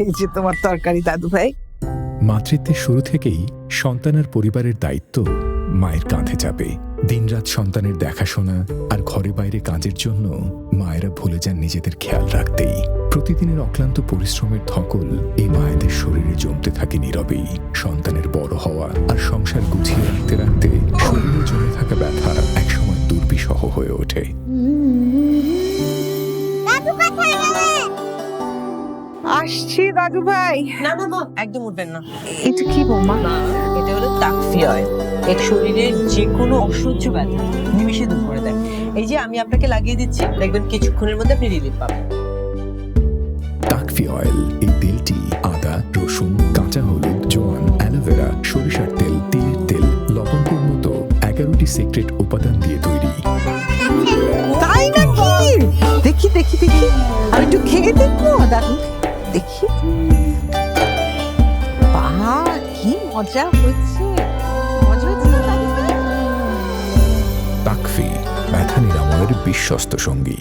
এই যে তোমার তরকারি দাদু ভাই। মাতৃত্বের শুরু থেকেই সন্তানের পরিবারের দায়িত্ব মায়ের কাঁধে চাপে। দিনরাত সন্তানের দেখাশোনা আর ঘরে বাইরে কাজের জন্য মায়েরা ভুলে যান নিজেদের খেয়াল রাখতেই। প্রতিদিনের অক্লান্ত পরিশ্রমের ধকল এই মায়েদের শরীরে জমতে থাকে নীরবেই। সন্তানের বড় হওয়া আর সংসার গুছিয়ে রাখতে রাখতে শরীরে জমে থাকা ব্যথা একসময় দুর্বিষহ হয়ে ওঠে। আসছি দাদু ভাই। না না মা, একদম উঠবেন না। এটা কি বৌমা? না, এটা হলো তাকফি অয়েল। এর শরীরের যে কোনো অসহ্য ব্যথা নিমিষে দূর করে দেয়। এই যে আমি আপনাকে লাগিয়ে দিচ্ছি, দেখবেন কিছুক্ষণের মধ্যে আপনি রিলিফ পাবেন। তাকফি অয়েল, এই তেলটি আদা, রসুন, কাঁচা হলুদ, জোয়ান, অ্যালোভেরা, সরিষার তেল, তিলের তেল, লবঙ্গর মতো 11টি সিক্রেট উপাদান দিয়ে তৈরি। তাই নাকি? দেখি দেখি দেখি, আমি একটু খেয়ে দেখবো দাদু। দেখি, বাহ কি মজা হচ্ছে, মজা হচ্ছে না দাদু ভাই? তাকফি, ব্যথা নিরাময়ের বিশ্বস্ত সঙ্গী।